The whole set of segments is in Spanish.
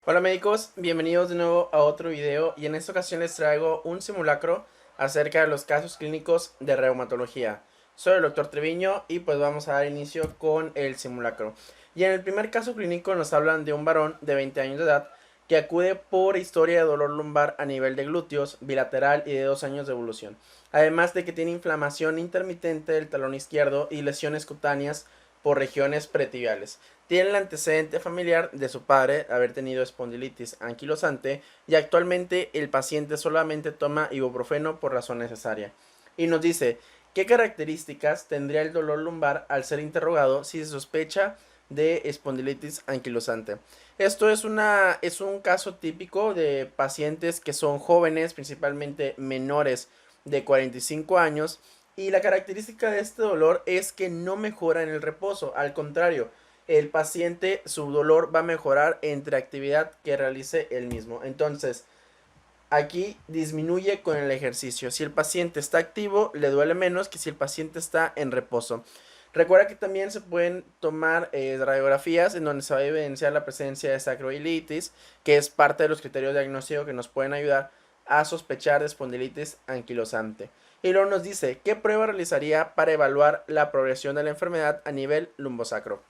Hola médicos, bienvenidos de nuevo a otro video y en esta ocasión les traigo un simulacro acerca de los casos clínicos de reumatología. Soy el doctor Treviño y pues vamos a dar inicio con el simulacro. Y en el primer caso clínico nos hablan de un varón de 20 años de edad que acude por historia de dolor lumbar a nivel de glúteos, bilateral y de 2 años de evolución. Además de que tiene inflamación intermitente del talón izquierdo y lesiones cutáneas por regiones pretibiales. Tiene el antecedente familiar de su padre haber tenido espondilitis anquilosante y actualmente el paciente solamente toma ibuprofeno por razón necesaria. Y nos dice, ¿qué características tendría el dolor lumbar al ser interrogado si se sospecha de espondilitis anquilosante? Esto es un caso típico de pacientes que son jóvenes, principalmente menores de 45 años, y la característica de este dolor es que no mejora en el reposo, al contrario, el paciente su dolor va a mejorar entre actividad que realice él mismo. Entonces, aquí disminuye con el ejercicio. Si el paciente está activo, le duele menos que si el paciente está en reposo. Recuerda que también se pueden tomar radiografías en donde se va a evidenciar la presencia de sacroiliitis, que es parte de los criterios de diagnóstico que nos pueden ayudar a sospechar de espondilitis anquilosante. Y luego nos dice, ¿qué prueba realizaría para evaluar la progresión de la enfermedad a nivel lumbosacro?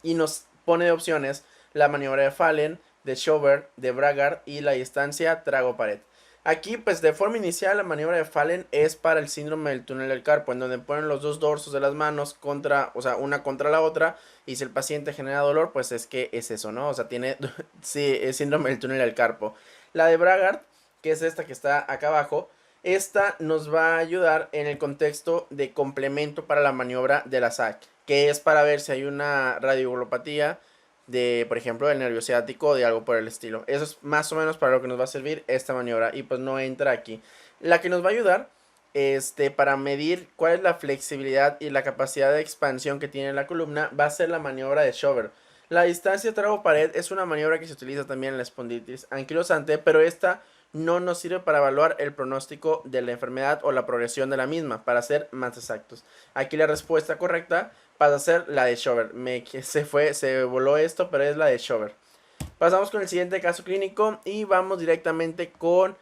Y nos pone de opciones la maniobra de Fallen, de Schober, de Bragard y la distancia trago-pared. Aquí, pues de forma inicial, la maniobra de Fallen es para el síndrome del túnel del carpo, en donde ponen los dos dorsos de las manos contra, o sea, una contra la otra, y si el paciente genera dolor, pues es que es eso, ¿no? O sea, tiene, sí, es síndrome del túnel del carpo. La de Bragard, que es esta que está acá abajo, esta nos va a ayudar en el contexto de complemento para la maniobra de la SAC, que es para ver si hay una radiculopatía de, por ejemplo, del nervio ciático o de algo por el estilo. Eso es más o menos para lo que nos va a servir esta maniobra y pues no entra aquí. La que nos va a ayudar para medir cuál es la flexibilidad y la capacidad de expansión que tiene la columna va a ser la maniobra de Schober. La distancia trago-pared es una maniobra que se utiliza también en la espondilitis anquilosante, pero esta no nos sirve para evaluar el pronóstico de la enfermedad o la progresión de la misma, para ser más exactos. Aquí la respuesta correcta pasa a ser la de Schober. Se voló esto, pero es la de Schober. Pasamos con el siguiente caso clínico y vamos directamente con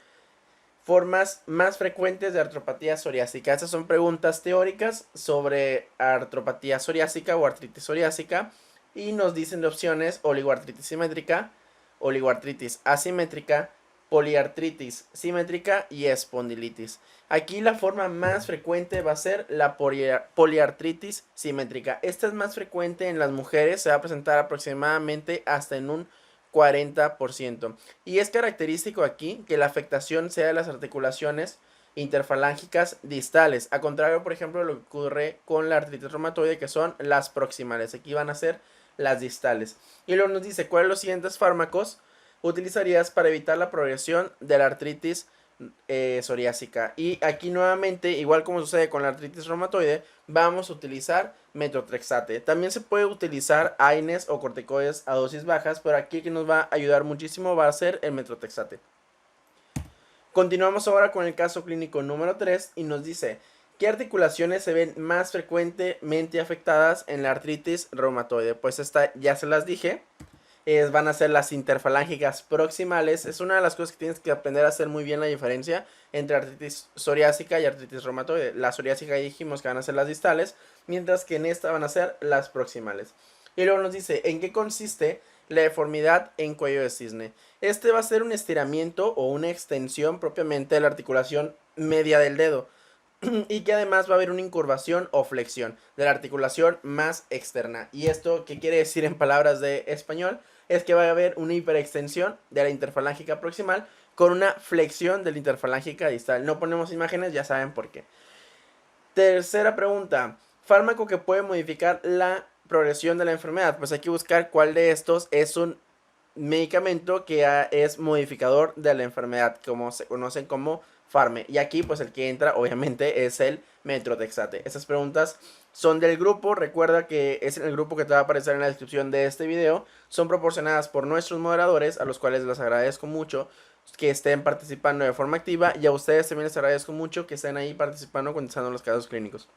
formas más frecuentes de artropatía psoriásica. Estas son preguntas teóricas sobre artropatía psoriásica o artritis psoriásica y nos dicen de opciones oligoartritis simétrica, oligoartritis asimétrica, poliartritis simétrica y espondilitis. Aquí la forma más frecuente va a ser la poliartritis simétrica. Esta es más frecuente en las mujeres, se va a presentar aproximadamente hasta en un 40%. Y es característico aquí que la afectación sea de las articulaciones interfalángicas distales, a contrario, por ejemplo, de lo que ocurre con la artritis reumatoide, que son las proximales. Aquí van a ser las distales. Y luego nos dice cuáles los siguientes fármacos utilizarías para evitar la progresión de la artritis psoriásica. Y aquí nuevamente, igual como sucede con la artritis reumatoide, vamos a utilizar metotrexate. También se puede utilizar AINES o corticoides a dosis bajas, pero aquí que nos va a ayudar muchísimo va a ser el metotrexate. Continuamos ahora con el caso clínico número 3 y nos dice, ¿qué articulaciones se ven más frecuentemente afectadas en la artritis reumatoide? Pues esta ya se las dije. Van a ser las interfalángicas proximales. Es una de las cosas que tienes que aprender a hacer muy bien la diferencia entre artritis psoriásica y artritis reumatoide. La psoriásica dijimos que van a ser las distales, mientras que en esta van a ser las proximales. Y luego nos dice, ¿en qué consiste la deformidad en cuello de cisne? Este va a ser un estiramiento o una extensión propiamente de la articulación media del dedo. Y que además va a haber una incurvación o flexión de la articulación más externa. ¿Y esto qué quiere decir en palabras de español? Es que va a haber una hiperextensión de la interfalángica proximal con una flexión de la interfalángica distal. No ponemos imágenes, ya saben por qué. Tercera pregunta, fármaco que puede modificar la progresión de la enfermedad. Pues hay que buscar cuál de estos es un medicamento que es modificador de la enfermedad, como se conocen como Farme. Y aquí pues el que entra obviamente es el Metrotexate. Estas preguntas son del grupo, recuerda que es el grupo que te va a aparecer en la descripción de este video. Son proporcionadas por nuestros moderadores, a los cuales les agradezco mucho que estén participando de forma activa, y a ustedes también les agradezco mucho que estén ahí participando contestando los casos clínicos.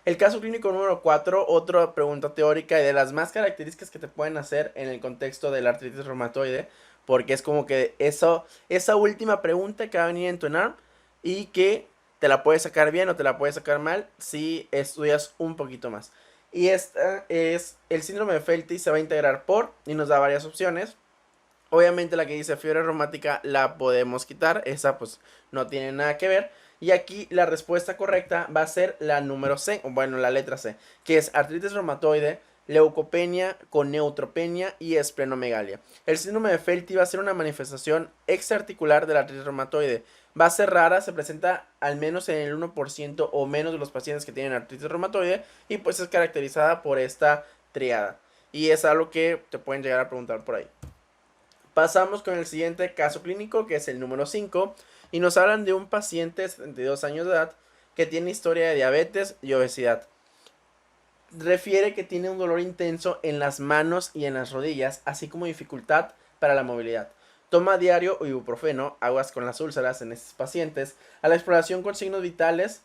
El caso clínico número 4, otra pregunta teórica y de las más características que te pueden hacer en el contexto de la artritis reumatoide, porque es como que esa última pregunta que va a venir en tu ENARM y que te la puedes sacar bien o te la puedes sacar mal si estudias un poquito más. Y esta es el síndrome de Felty, se va a integrar por, y nos da varias opciones. Obviamente la que dice fiebre reumática la podemos quitar, esa pues no tiene nada que ver. Y aquí la respuesta correcta va a ser la número C, o bueno, la letra C, que es artritis reumatoide, leucopenia con neutropenia y esplenomegalia. El síndrome de Felty va a ser una manifestación extraarticular de la artritis reumatoide. Va a ser rara, se presenta al menos en el 1% o menos de los pacientes que tienen artritis reumatoide y pues es caracterizada por esta triada. Y es algo que te pueden llegar a preguntar por ahí. Pasamos con el siguiente caso clínico, que es el número 5, y nos hablan de un paciente de 72 años de edad que tiene historia de diabetes y obesidad. Refiere que tiene un dolor intenso en las manos y en las rodillas, así como dificultad para la movilidad. Toma diario ibuprofeno, aguas con las úlceras en estos pacientes. A la exploración con signos vitales,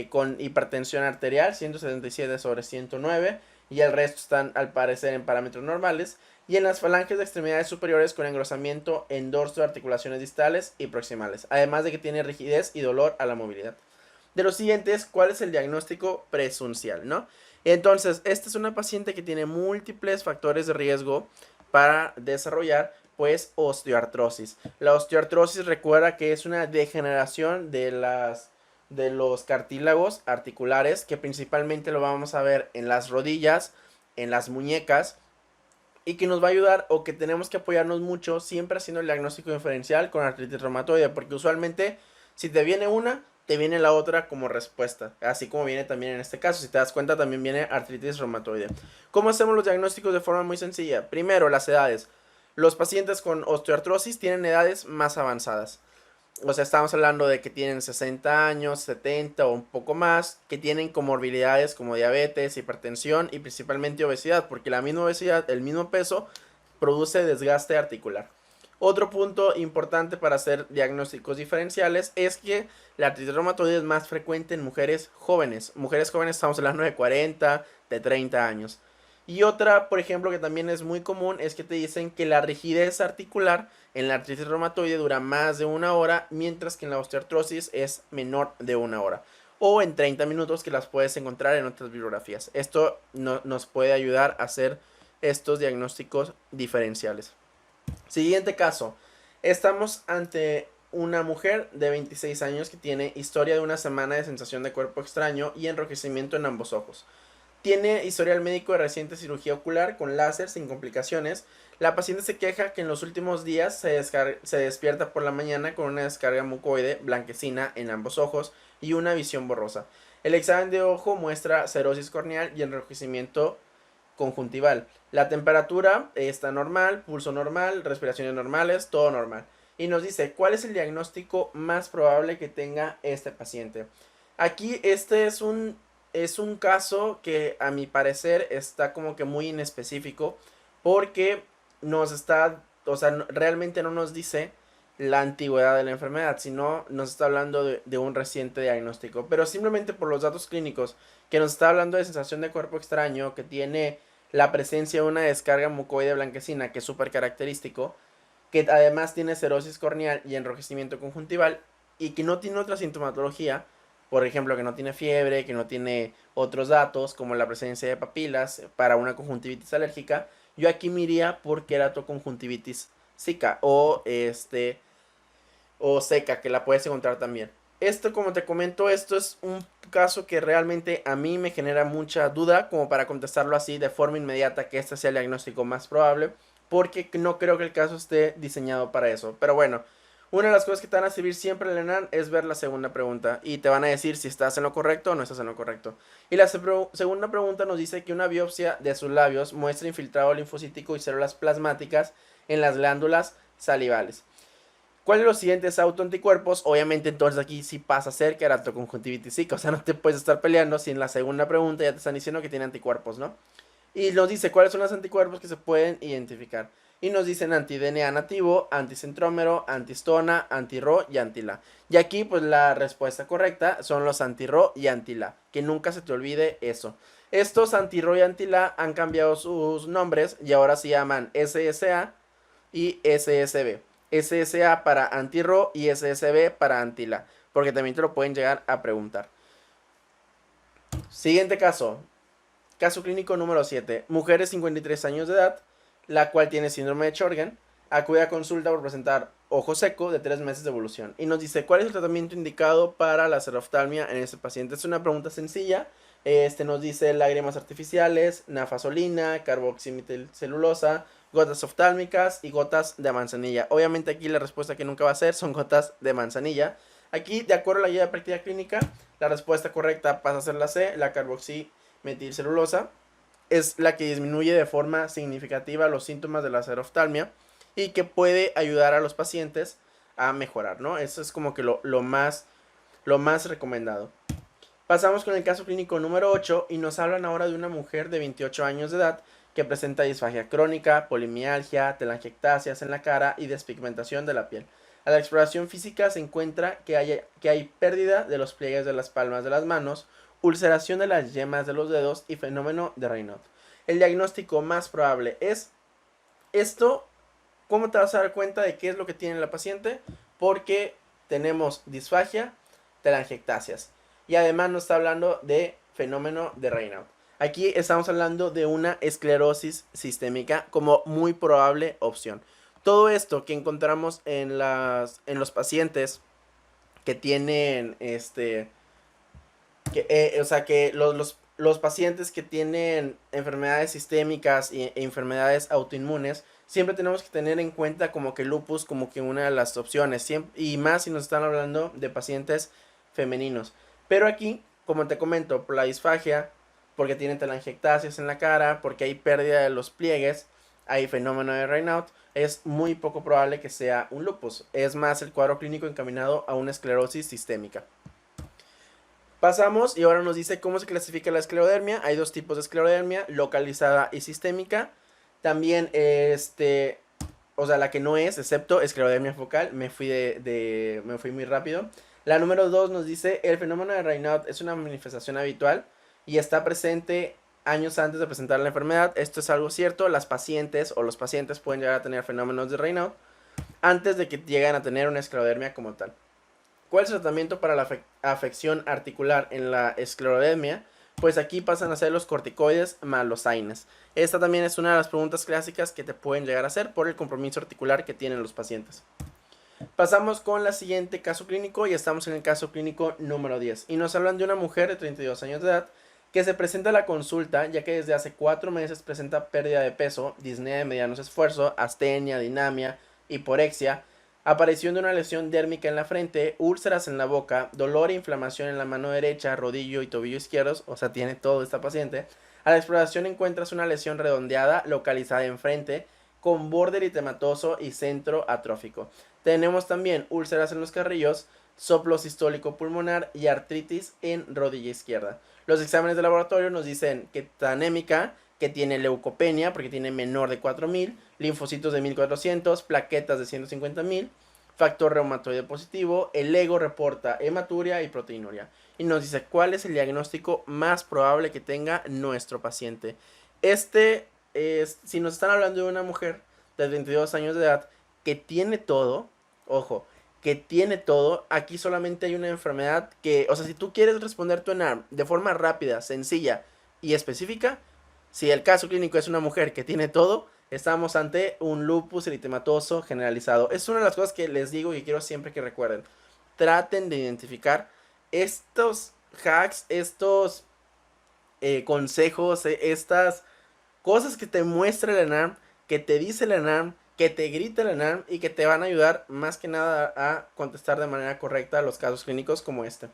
con hipertensión arterial, 177/109, y el resto están al parecer en parámetros normales. Y en las falanges de extremidades superiores con engrosamiento en dorso de articulaciones distales y proximales, además de que tiene rigidez y dolor a la movilidad. De los siguientes, ¿cuál es el diagnóstico presuncial, no? Entonces, esta es una paciente que tiene múltiples factores de riesgo para desarrollar, pues, osteoartrosis. La osteoartrosis, recuerda que es una degeneración de los cartílagos articulares, que principalmente lo vamos a ver en las rodillas, en las muñecas, y que nos va a ayudar, o que tenemos que apoyarnos mucho siempre haciendo el diagnóstico diferencial con artritis reumatoide, porque usualmente si te viene una, te viene la otra como respuesta, así como viene también en este caso. Si te das cuenta, también viene artritis reumatoide. ¿Cómo hacemos los diagnósticos? De forma muy sencilla. Primero, las edades. Los pacientes con osteoartrosis tienen edades más avanzadas. O sea, estamos hablando de que tienen 60 años, 70 o un poco más, que tienen comorbilidades como diabetes, hipertensión y principalmente obesidad, porque la misma obesidad, el mismo peso, produce desgaste articular. Otro punto importante para hacer diagnósticos diferenciales es que la artritis reumatoide es más frecuente en mujeres jóvenes. Mujeres jóvenes estamos hablando de 40, de 30 años. Y otra, por ejemplo, que también es muy común, es que te dicen que la rigidez articular en la artritis reumatoide dura más de 1 hora, mientras que en la osteoartrosis es menor de 1 hora. O en 30 minutos, que las puedes encontrar en otras bibliografías. Esto nos puede ayudar a hacer estos diagnósticos diferenciales. Siguiente caso. Estamos ante una mujer de 26 años que tiene historia de una semana de sensación de cuerpo extraño y enrojecimiento en ambos ojos. Tiene historial médico de reciente cirugía ocular con láser sin complicaciones. La paciente se queja que en los últimos días se despierta por la mañana con una descarga mucoide blanquecina en ambos ojos y una visión borrosa. El examen de ojo muestra cerosis corneal y enrojecimiento conjuntival. La temperatura está normal, pulso normal, respiraciones normales, todo normal. Y nos dice, ¿cuál es el diagnóstico más probable que tenga este paciente? Aquí este es un caso que a mi parecer está como que muy inespecífico, porque nos está, o sea, realmente no nos dice la antigüedad de la enfermedad, sino nos está hablando de un reciente diagnóstico. Pero simplemente por los datos clínicos, que nos está hablando de sensación de cuerpo extraño, que tiene la presencia de una descarga mucoide blanquecina, que es súper característico, que además tiene cerosis corneal y enrojecimiento conjuntival, y que no tiene otra sintomatología, por ejemplo, que no tiene fiebre, que no tiene otros datos, como la presencia de papilas para una conjuntivitis alérgica, yo aquí me iría por queratoconjuntivitis zika o seca, que la puedes encontrar también. Esto, como te comento, esto es un caso que realmente a mí me genera mucha duda, como para contestarlo así de forma inmediata, que este sea el diagnóstico más probable, porque no creo que el caso esté diseñado para eso. Pero bueno, una de las cosas que te van a servir siempre en el ENARM es ver la segunda pregunta, y te van a decir si estás en lo correcto o no estás en lo correcto. Y la segunda pregunta nos dice que una biopsia de sus labios muestra infiltrado linfocítico y células plasmáticas en las glándulas salivales. ¿Cuál de los siguientes autoanticuerpos? Obviamente entonces aquí sí pasa a ser queratoconjuntivitis zika, o sea, no te puedes estar peleando si en la segunda pregunta ya te están diciendo que tiene anticuerpos, ¿no? Y nos dice cuáles son los anticuerpos que se pueden identificar. Y nos dicen anti-DNA nativo, anticentrómero, antistona, anti-Ro y anti-La. Y aquí pues la respuesta correcta son los anti-Ro y anti-La. Que nunca se te olvide eso. Estos anti-Ro y anti-La han cambiado sus nombres y ahora se llaman SSA y SSB. SSA para anti-Ro y SSB para anti-La. Porque también te lo pueden llegar a preguntar. Siguiente caso. Caso clínico número 7. Mujer de 53 años de edad, la cual tiene síndrome de Sjögren, acude a consulta por presentar ojo seco de 3 meses de evolución. Y nos dice, ¿cuál es el tratamiento indicado para la xeroftalmia en este paciente? Es una pregunta sencilla. Nos dice lágrimas artificiales, nafasolina, carboximetilcelulosa, gotas oftálmicas y gotas de manzanilla. Obviamente aquí la respuesta que nunca va a ser son gotas de manzanilla. Aquí, de acuerdo a la guía de práctica clínica, la respuesta correcta pasa a ser la C, la carboximetilcelulosa. Es la que disminuye de forma significativa los síntomas de la xeroftalmia y que puede ayudar a los pacientes a mejorar, ¿no? Eso es como que lo más recomendado. Pasamos con el caso clínico número 8 y nos hablan ahora de una mujer de 28 años de edad que presenta disfagia crónica, polimialgia, telangiectasias en la cara y despigmentación de la piel. A la exploración física se encuentra que hay pérdida de los pliegues de las palmas de las manos, ulceración de las yemas de los dedos y fenómeno de Raynaud. El diagnóstico más probable es esto. ¿Cómo te vas a dar cuenta de qué es lo que tiene la paciente? Porque tenemos disfagia, telangiectasias. Y además nos está hablando de fenómeno de Raynaud. Aquí estamos hablando de una esclerosis sistémica como muy probable opción. Todo esto que encontramos en los pacientes que tienen que los pacientes que tienen enfermedades sistémicas e enfermedades autoinmunes, siempre tenemos que tener en cuenta como que lupus como que una de las opciones, y más si nos están hablando de pacientes femeninos. Pero aquí, como te comento, por la disfagia, porque tienen telangiectasias en la cara, porque hay pérdida de los pliegues, hay fenómeno de Raynaud, es muy poco probable que sea un lupus. Es más el cuadro clínico encaminado a una esclerosis sistémica. Pasamos y ahora nos dice cómo se clasifica la esclerodermia. Hay dos tipos de esclerodermia, localizada y sistémica. También, la que no es, excepto esclerodermia focal, me fui muy rápido. La número 2 nos dice, el fenómeno de Raynaud es una manifestación habitual y está presente años antes de presentar la enfermedad. Esto es algo cierto, las pacientes o los pacientes pueden llegar a tener fenómenos de Raynaud antes de que lleguen a tener una esclerodermia como tal. ¿Cuál es el tratamiento para la afección articular en la esclerodermia? Pues aquí pasan a ser los corticoides más los AINES. Esta también es una de las preguntas clásicas que te pueden llegar a hacer por el compromiso articular que tienen los pacientes. Pasamos con la siguiente caso clínico y estamos en el caso clínico número 10. Y nos hablan de una mujer de 32 años de edad que se presenta a la consulta ya que desde hace 4 meses presenta pérdida de peso, disnea de medianos esfuerzos, astenia, dinamia, hiporexia, aparición de una lesión dérmica en la frente, úlceras en la boca, dolor e inflamación en la mano derecha, rodillo y tobillo izquierdos, o sea, tiene todo esta paciente. A la exploración encuentras una lesión redondeada localizada en frente, con borde eritematoso y centro atrófico. Tenemos también úlceras en los carrillos, soplo sistólico pulmonar y artritis en rodilla izquierda. Los exámenes de laboratorio nos dicen que está anémica, que tiene leucopenia porque tiene menor de 4000, linfocitos de 1400, plaquetas de 150.000, factor reumatoide positivo, el ego reporta hematuria y proteinuria. Y nos dice cuál es el diagnóstico más probable que tenga nuestro paciente. Si nos están hablando de una mujer de 22 años de edad que tiene todo, ojo, que tiene todo, aquí solamente hay una enfermedad que, o sea, si tú quieres responder tu ENARM de forma rápida, sencilla y específica, si el caso clínico es una mujer que tiene todo, estamos ante un lupus eritematoso generalizado. Es una de las cosas que les digo y quiero siempre que recuerden. Traten de identificar estos hacks, estos consejos, estas cosas que te muestra el ENARM, que te dice el ENARM, que te grita el ENARM y que te van a ayudar más que nada a contestar de manera correcta a los casos clínicos como este.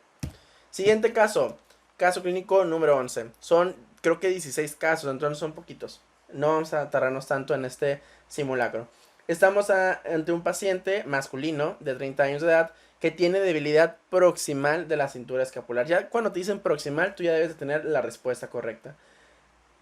Siguiente caso, caso clínico número 11. Son creo que 16 casos, entonces son poquitos. No vamos a tardarnos tanto en este simulacro. Estamos ante un paciente masculino de 30 años de edad que tiene debilidad proximal de la cintura escapular. Ya cuando te dicen proximal, tú ya debes de tener la respuesta correcta.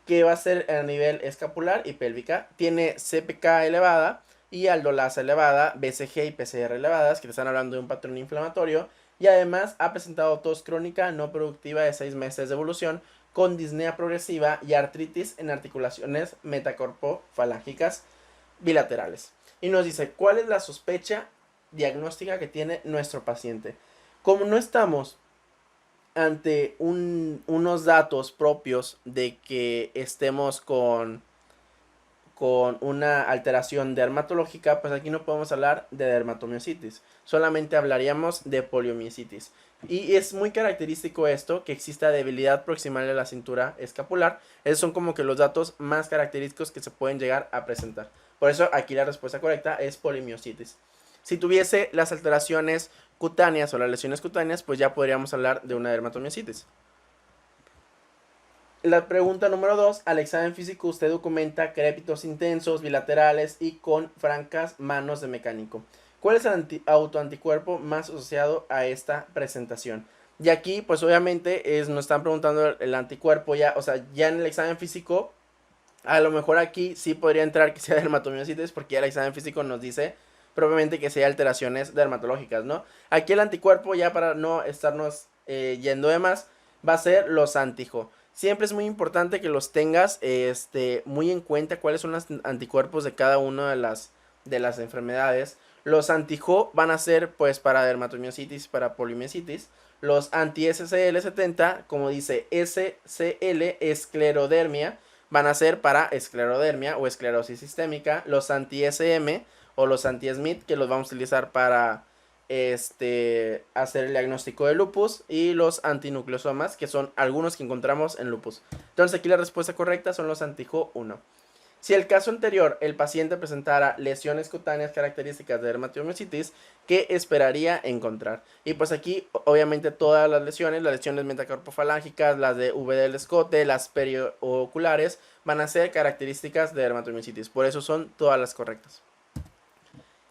que va a ser a nivel escapular y pélvica. Tiene CPK elevada y aldolasa elevada, BCG y PCR elevadas, que te están hablando de un patrón inflamatorio. Y además ha presentado tos crónica no productiva de 6 meses de evolución, con disnea progresiva y artritis en articulaciones metacorpofalángicas bilaterales. Y nos dice, ¿cuál es la sospecha diagnóstica que tiene nuestro paciente? Como no estamos ante unos datos propios de que estemos con una alteración dermatológica, pues aquí no podemos hablar de dermatomiositis, solamente hablaríamos de poliomiositis. Y es muy característico esto, que exista debilidad proximal de la cintura escapular. Esos son como que los datos más característicos que se pueden llegar a presentar. Por eso aquí la respuesta correcta es polimiositis. Si tuviese las alteraciones cutáneas o las lesiones cutáneas, pues ya podríamos hablar de una dermatomiositis. La pregunta número 2, al examen físico usted documenta crépitos intensos, bilaterales y con francas manos de mecánico. ¿Cuál es el autoanticuerpo más asociado a esta presentación? Y aquí, pues obviamente nos están preguntando el anticuerpo ya, o sea, ya en el examen físico, a lo mejor aquí sí podría entrar que sea dermatomiositis, porque ya el examen físico nos dice propiamente que sea alteraciones dermatológicas, ¿no? Aquí el anticuerpo, ya para no estarnos yendo de más, va a ser los antijo. Siempre es muy importante que los tengas muy en cuenta cuáles son los anticuerpos de cada una de las enfermedades. Los antijo van a ser pues para dermatomiositis, para polimiositis. Los anti-SCL70, como dice SCL, esclerodermia, van a ser para esclerodermia o esclerosis sistémica. Los anti-SM o los anti-SMIT, que los vamos a utilizar para hacer el diagnóstico de lupus, y los antinucleosomas, que son algunos que encontramos en lupus. Entonces aquí la respuesta correcta son los antijo 1. Si el caso anterior el paciente presentara lesiones cutáneas características de dermatomiositis, ¿qué esperaría encontrar? Y pues aquí obviamente todas las lesiones metacarpofalángicas, las de V del escote, las perioculares, van a ser características de dermatomiositis. Por eso son todas las correctas.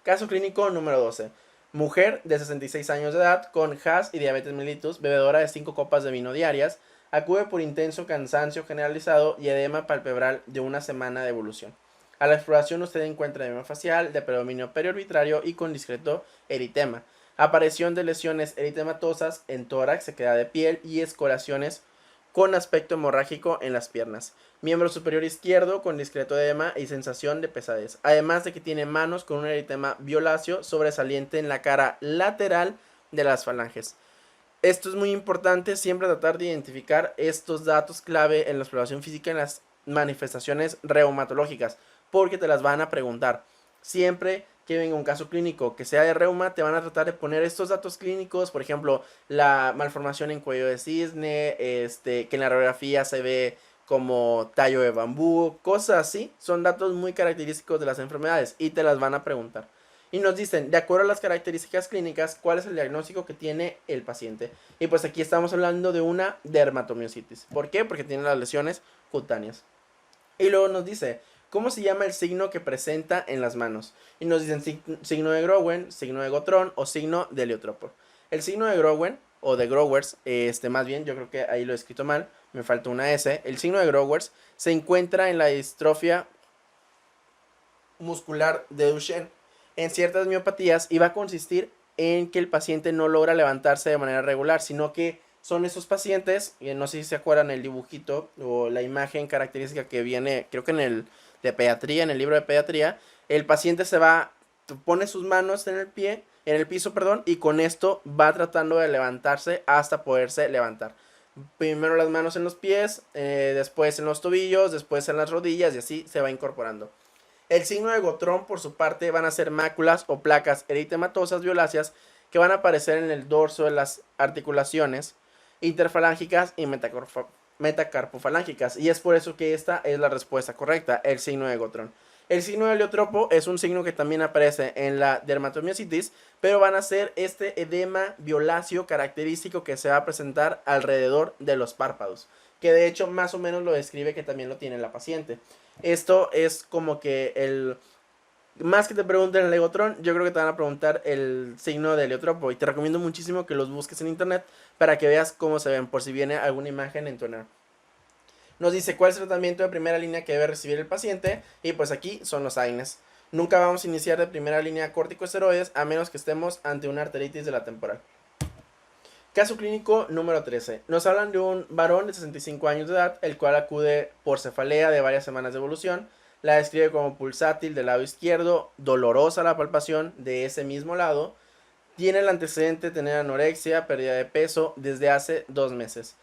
Caso clínico número 12. Mujer de 66 años de edad con HAS y diabetes mellitus, bebedora de 5 copas de vino diarias, acude por intenso cansancio generalizado y edema palpebral de una semana de evolución. A la exploración usted encuentra edema facial de predominio periorbitrario y con discreto eritema. Aparición de lesiones eritematosas en tórax, sequedad de piel y escoriaciones con aspecto hemorrágico en las piernas. Miembro superior izquierdo con discreto edema y sensación de pesadez. Además de que tiene manos con un eritema violáceo sobresaliente en la cara lateral de las falanges. Esto es muy importante, siempre tratar de identificar estos datos clave en la exploración física en las manifestaciones reumatológicas, porque te las van a preguntar. Siempre que venga un caso clínico que sea de reuma, te van a tratar de poner estos datos clínicos, por ejemplo, la malformación en cuello de cisne, que en la radiografía se ve como tallo de bambú, cosas así, son datos muy característicos de las enfermedades y te las van a preguntar. Y nos dicen, de acuerdo a las características clínicas, cuál es el diagnóstico que tiene el paciente. Y pues aquí estamos hablando de una dermatomiositis. ¿Por qué? Porque tiene las lesiones cutáneas. Y luego nos dice, ¿cómo se llama el signo que presenta en las manos? Y nos dicen signo de Growen, signo de Gotrón o signo de Heliotropo. El signo de Growen, o de Growers, más bien, yo creo que ahí lo he escrito mal, me falta una S. El signo de Growers se encuentra en la distrofia muscular de Duchenne en ciertas miopatías y va a consistir en que el paciente no logra levantarse de manera regular, sino que son esos pacientes, no sé si se acuerdan el dibujito o la imagen característica que viene, creo que en el de pediatría, en el libro de pediatría, el paciente pone sus manos en el piso, perdón, y con esto va tratando de levantarse hasta poderse levantar. Primero las manos en los pies, después en los tobillos, después en las rodillas y así se va incorporando. El signo de Gotrón, por su parte, van a ser máculas o placas eritematosas violáceas que van a aparecer en el dorso de las articulaciones interfalángicas y metacarpofalángicas. Y es por eso que esta es la respuesta correcta, el signo de Gotrón. El signo de Heliotropo es un signo que también aparece en la dermatomiositis, pero van a ser este edema violáceo característico que se va a presentar alrededor de los párpados, que de hecho más o menos lo describe que también lo tiene la paciente. Esto es como que más que te pregunten el Legotrón, yo creo que te van a preguntar el signo de Heliotropo. Y te recomiendo muchísimo que los busques en internet para que veas cómo se ven, por si viene alguna imagen en tu honor. Nos dice cuál es el tratamiento de primera línea que debe recibir el paciente y pues aquí son los AINES. Nunca vamos a iniciar de primera línea corticosteroides a menos que estemos ante una arteritis de la temporal. Caso clínico número 13. Nos hablan de un varón de 65 años de edad, el cual acude por cefalea de varias semanas de evolución. La describe como pulsátil del lado izquierdo, dolorosa la palpación de ese mismo lado. Tiene el antecedente de tener anorexia, pérdida de peso desde hace 2 meses.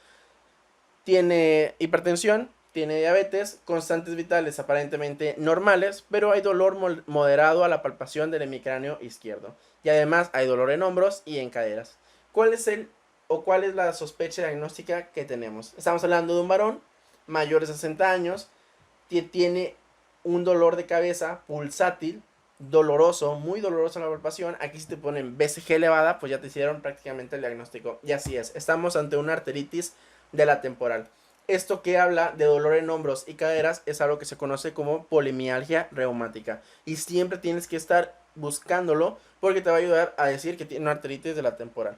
Tiene hipertensión, tiene diabetes, constantes vitales aparentemente normales, pero hay dolor moderado a la palpación del hemicráneo izquierdo. Y además hay dolor en hombros y en caderas. ¿Cuál es la sospecha diagnóstica que tenemos? Estamos hablando de un varón mayor de 60 años que tiene un dolor de cabeza pulsátil, doloroso, muy doloroso la palpación. Aquí si te ponen BCG elevada, pues ya te hicieron prácticamente el diagnóstico. Y así es, estamos ante una arteritis de la temporal. Esto que habla de dolor en hombros y caderas es algo que se conoce como polimialgia reumática. Y siempre tienes que estar buscándolo porque te va a ayudar a decir que tiene una arteritis de la temporal.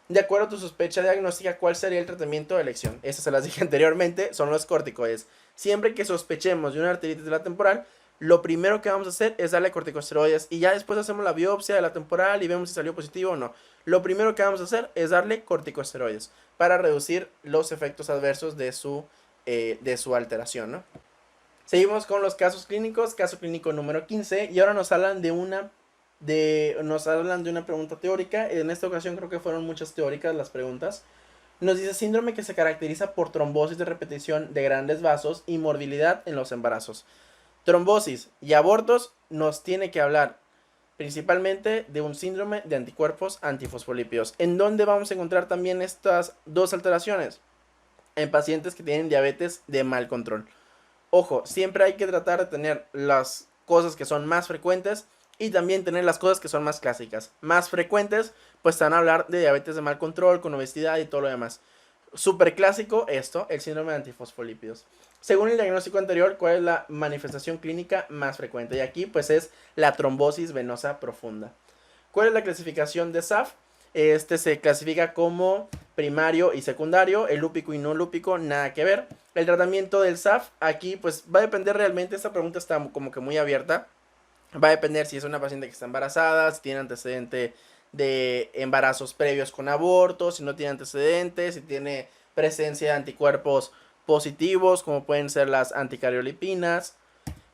De acuerdo a tu sospecha diagnóstica, ¿cuál sería el tratamiento de elección? Esas se las dije anteriormente, son los corticoides. Siempre que sospechemos de una arteritis de la temporal, lo primero que vamos a hacer es darle corticosteroides y ya después hacemos la biopsia de la temporal y vemos si salió positivo o no. Lo primero que vamos a hacer es darle corticosteroides para reducir los efectos adversos de su alteración, ¿no? Seguimos con los casos clínicos, caso clínico número 15 y ahora nos hablan de una pregunta teórica. En esta ocasión creo que fueron muchas teóricas las preguntas. Nos dice síndrome que se caracteriza por trombosis de repetición de grandes vasos y morbilidad en los embarazos. Trombosis y abortos nos tiene que hablar principalmente de un síndrome de anticuerpos antifosfolípidos. ¿En dónde vamos a encontrar también estas dos alteraciones? En pacientes que tienen diabetes de mal control. Ojo, siempre hay que tratar de tener las cosas que son más frecuentes y también tener las cosas que son más clásicas. Más frecuentes, pues están a hablar de diabetes de mal control, con obesidad y todo lo demás. Súper clásico esto, el síndrome de antifosfolípidos. Según el diagnóstico anterior, ¿cuál es la manifestación clínica más frecuente? Y aquí pues es la trombosis venosa profunda. ¿Cuál es la clasificación de SAF? Este se clasifica como primario y secundario, el lúpico y no lúpico, nada que ver. El tratamiento del SAF, aquí pues va a depender realmente, esta pregunta está como que muy abierta. Va a depender si es una paciente que está embarazada, si tiene antecedente de embarazos previos con aborto, si no tiene antecedentes, si tiene presencia de anticuerpos positivos, como pueden ser las anticariolipinas.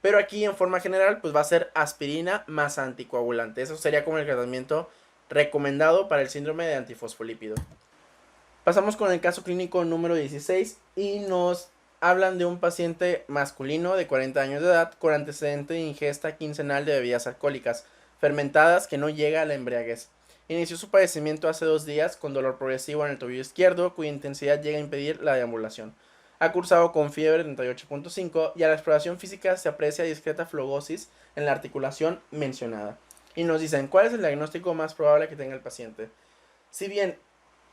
Pero aquí en forma general pues va a ser aspirina más anticoagulante. Eso sería como el tratamiento recomendado para el síndrome de antifosfolípido. Pasamos con el caso clínico número 16 y nos hablan de un paciente masculino de 40 años de edad con antecedente de ingesta quincenal de bebidas alcohólicas fermentadas que no llega a la embriaguez. Inició su padecimiento hace 2 días con dolor progresivo en el tobillo izquierdo cuya intensidad llega a impedir la deambulación. Ha cursado con fiebre 38.5 y a la exploración física se aprecia discreta flogosis en la articulación mencionada. Y nos dicen, ¿cuál es el diagnóstico más probable que tenga el paciente? Si bien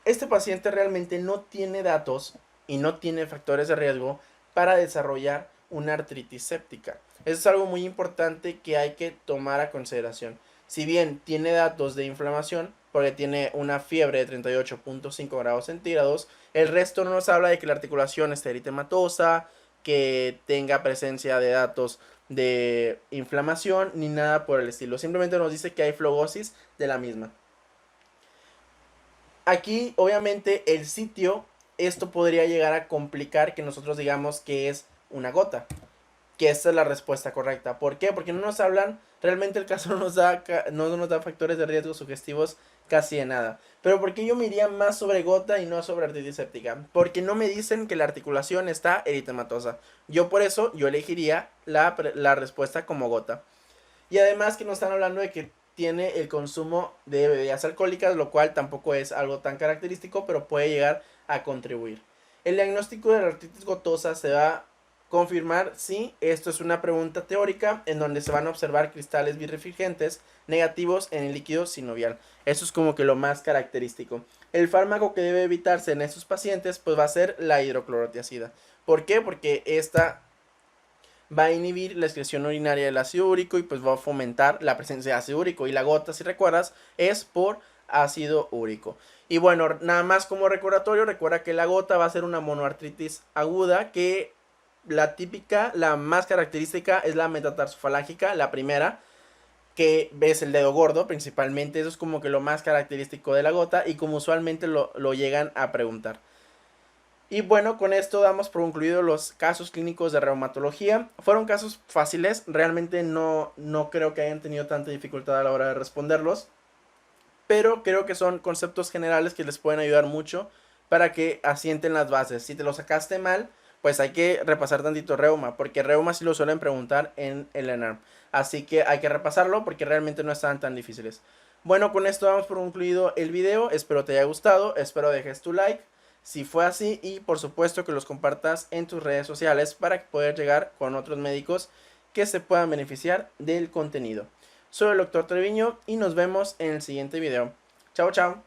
este paciente realmente no tiene datos y no tiene factores de riesgo para desarrollar una artritis séptica. Eso es algo muy importante que hay que tomar a consideración. Si bien tiene datos de inflamación, porque tiene una fiebre de 38.5 grados centígrados, el resto no nos habla de que la articulación esté eritematosa, que tenga presencia de datos de inflamación, ni nada por el estilo. Simplemente nos dice que hay flogosis de la misma. Aquí, obviamente, el sitio, esto podría llegar a complicar que nosotros digamos que es una gota. Que esta es la respuesta correcta. ¿Por qué? Porque no nos hablan, realmente el caso no nos da factores de riesgo sugestivos casi de nada. Pero ¿por qué yo me iría más sobre gota y no sobre artritis séptica? Porque no me dicen que la articulación está eritematosa. Yo por eso, yo elegiría la respuesta como gota. Y además que nos están hablando de que tiene el consumo de bebidas alcohólicas, lo cual tampoco es algo tan característico, pero puede llegar a contribuir. El diagnóstico de la artritis gotosa se va a confirmar si esto es una pregunta teórica en donde se van a observar cristales birrefringentes negativos en el líquido sinovial. Eso es como que lo más característico. El fármaco que debe evitarse en estos pacientes pues va a ser la hidroclorotiazida. ¿Por qué? Porque esta va a inhibir la excreción urinaria del ácido úrico y pues va a fomentar la presencia de ácido úrico. Y la gota, si recuerdas, es por ácido úrico. Y bueno, nada más como recordatorio, recuerda que la gota va a ser una monoartritis aguda que La típica, la más característica es la metatarsofalágica, la primera, que ves el dedo gordo principalmente. Eso es como que lo más característico de la gota y como usualmente lo llegan a preguntar. Y bueno, con esto damos por concluido los casos clínicos de reumatología. Fueron casos fáciles, realmente no creo que hayan tenido tanta dificultad a la hora de responderlos, pero creo que son conceptos generales que les pueden ayudar mucho para que asienten las bases. Si te lo sacaste mal, pues hay que repasar tantito reuma, porque reuma sí lo suelen preguntar en el ENARM. Así que hay que repasarlo porque realmente no están tan difíciles. Bueno, con esto damos por concluido el video. Espero te haya gustado, espero dejes tu like si fue así y por supuesto que los compartas en tus redes sociales para poder llegar con otros médicos que se puedan beneficiar del contenido. Soy el doctor Treviño y nos vemos en el siguiente video. Chao, chao.